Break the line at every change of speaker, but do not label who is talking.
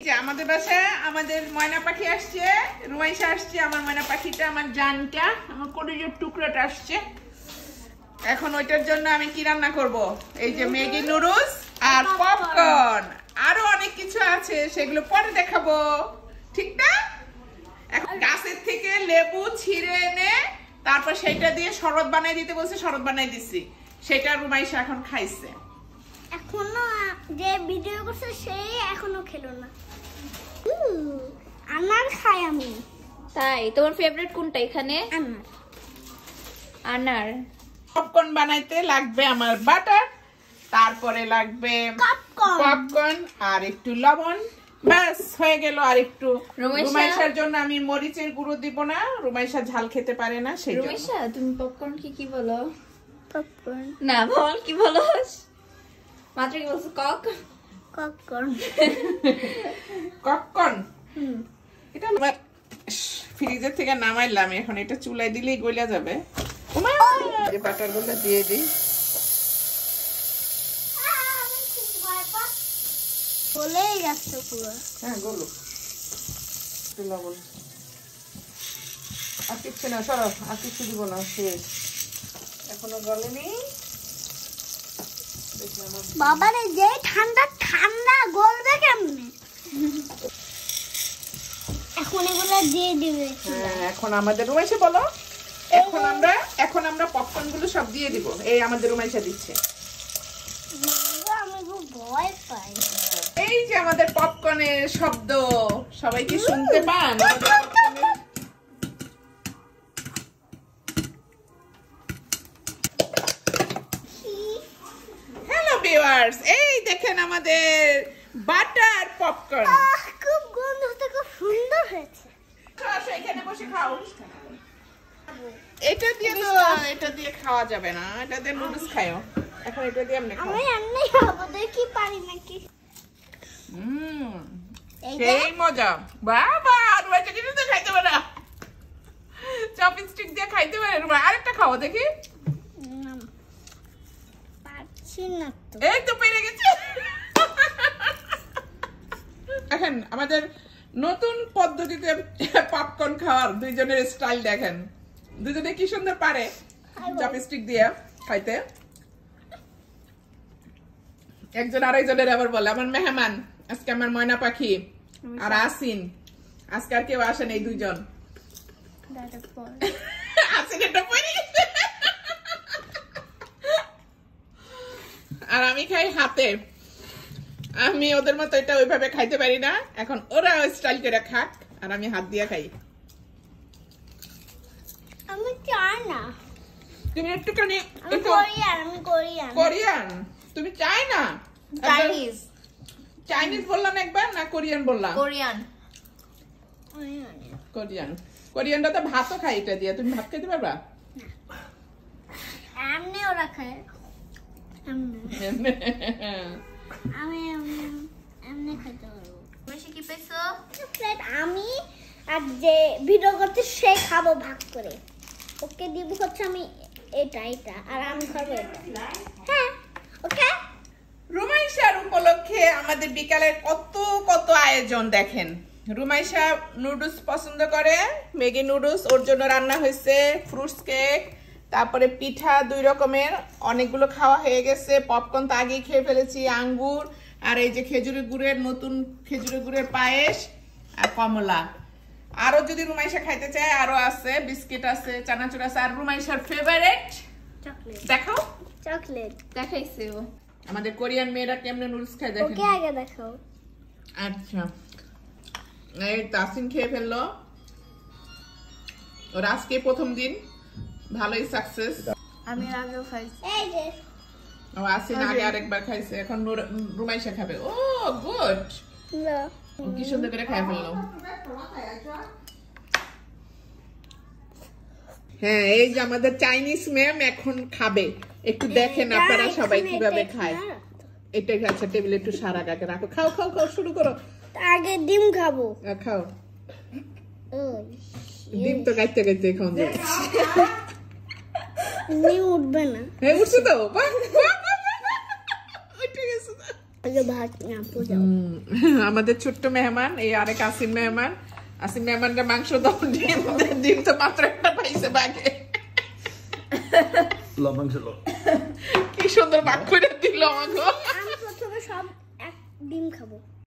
আমাদের বাসায় আমাদের ময়না পাখি আসছে, রুমাইশা আসছে, আমার ময়না পাখিটা, আমার জানটা, আমার কলিজার টুকরাটা আসছে। এখন ওইটার জন্য আমি কি রান্না করব? এই যে ম্যাগি নুডলস আর পপকর্ন, আরো অনেক কিছু আছে, সেগুলো পরে দেখাবো, ঠিক না? এখন গাছের থেকে লেবু ছিঁড়ে এনে তারপর সেটা দিয়ে শরবত বানাই দিতে বলছে, শরবত বানাই দিছি, সেটা রুমাইশা এখন খাইছে।
এখনো যে ভিডিও করছে সেই এখনো খেলো না। আনার খাই আমি।
তাই তোমার ফেভারিট কোনটা এখানে?
আনার।
আনার।
পপকর্ন বানাইতে লাগবে আমার বাটার, তারপরে লাগবে পপকর্ন আর একটু লবণ, ব্যাস হয়ে গেল। আর একটু রুমাইশার জন্য আমি মরিচের গুঁড়ো দিব না, রুমাইশা ঝাল খেতে পারে না, সেই জন্য।
রুমাইশা তুমি পপকর্ন কি বলো?
পপকর্ন
না বল, কি বলস? মাত্র কি বলছো?
পপকর্ন।
পপকর্ন। এটা আমার ফ্রিজের থেকে নামাইলাম, এখন এটা চুলায় দিলেই গলে যাবে। এই বাটার গুলো দিয়ে দিই।
গলেই যাচ্ছে পুরো।
হ্যাঁ গলো, একটু লবণ আর কিচ্ছু না, সরো, আর কিছু দিব না, শেষ। এখনো গলেনি।
বাবারে যে ঠান্ডা ঠান্ডা গলবে কেমনে? এখন এগুলো দিয়ে দিবে।
হ্যাঁ, এখন আমাদের রুমাইশা বলো, এখন আমরা পপকর্ন গুলো সব দিয়ে দিব। এই আমাদের রুমাইশা দিচ্ছে।
আমি খুব ভয় পাই।
এই যে আমাদের পপকর্নের শব্দ, সবাই কি শুনতে পান? হ্যালো ভিউয়ার্স, এই দেখেন আমাদের বাটার পপকর্ন।
খুব গন্ধটা খুব সুন্দর হয়েছে।
আসো এখানে বসে খাও। এটা দিয়ে খাওয়া যাবে না, এটা দিয়ে নুডলস খাও। এখন এটা দিয়ে আমরা খাও।
আমি এমনি খাবো, দেখি পারি নাকি।
সেই মজা। বাবা, রুমাইশা কিছু তো খাইতে পারে না, চপস্টিক দিয়ে খাইতে পারে। আরেকটা খাও দেখি।
পারছি না তো।
এই তো পেরে গেছে। এখন আমাদের নতুন পদ্ধতিতে পপকর্ন খাওয়ার দুইজনের স্টাইল দেখেন, দুজনে কি সুন্দর পারে চপস্টিক দিয়ে খাইতে। একজন আরেকজনের আবার বলে, আমার মেহমান আজকে আমার ময়না পাখি আর আসিন, আজকে আর কেউ আসেন, এই দুইজন। আসিন এটা পড়ে গেছে আর আমি খাই হাতে। আমি ওদের মতো এটা ওইভাবে খাইতে পারি না, এখন ওরা স্টাইল করে খাক আর আমি হাত দিয়ে খাই।
আমি চাই না।
তুমি একটুখানি
কোরিয়ান।
তুমি চাই না? চাইনিজ বললাম একবার, না কোরিয়ান বললাম? কোরিয়ানটা তো ভাতও খাই এটা দিয়ে। তুমি ভাত খেতে পারবা?
এমনি ওরা খায়। আমি এমনি খেতে পারবো।
কি পেছো?
আমি আর যে ভিডিও করতে সে খাবো ভাগ করে। ওকে দিব হচ্ছে আমি এটা আর আমি খাবো এটা। হ্যাঁ, ওকে।
রুমাইশার উপলক্ষে আমাদের বিকালের কত আয়োজন দেখেন। রুমাইশা নুডলস পছন্দ করে, ম্যাগি নুডলস ওর জন্য রান্না হয়েছে, ফ্রুটস কেক, তারপরে পিঠা 2 রকমের, অনেকগুলো খাওয়া হয়ে গেছে। পপকর্ন তো আগেই খেয়ে ফেলেছি, আঙ্গুর, আর এই যে নতুন খেজুরের গুড়ের পায়েস আর কমলা। আরো যদি রুমাইশা খাইতে চায় আরো আছে, বিস্কিট আছে, চানাচুর আছে। আর রুমাইশার ফেভারিট
চকলেট।
দেখাও।
চকলেট
দেখাইছে ও।
আমাদের কোরিয়ান মেয়েরা কেমনে নুডলস খায় দেখেন।
ওকে আগে দেখাও।
আচ্ছা, এই তাসিন খেয়ে ফেললো, ওর আজকে প্রথম দিন, ভালোই সাকসেস।
আমি আগেও খাইছি।
এই যে
ও আসিন আগে আরেকবার খাইছে, এখন রুমাইশা খাবে। ও গুড, কি সুন্দর করে খাই ফেললো। হ্যাঁ, এই যে আমাদের চাইনিজ ম্যাম এখন খাবে, একটু দেখেন আপনারা সবাই কিভাবে খায়। এটাই খাচ্ছে, টেবিলে একটু সারা গাকে রাখো। খাও খাও খাও, শুরু করো।
আগে ডিম খাবো।
খাও, ডিম তো গাইতে গাইতে খাওয়া যাবে।
ডিম উঠবে না।
হ্যাঁ উঠছে তো,
আগে ভাত না পূজাও
আমাদের ছোট্ট মেহমান এই আরেক আসিম মেহমান। আসিম মেহমানরা মাংস দাও, ডিম তো মাত্র একটা পাইছে বাগে। কি সুন্দর ভাগ করে দিল আমাকে।
আমি প্রথমে সব এক ডিম খাবো।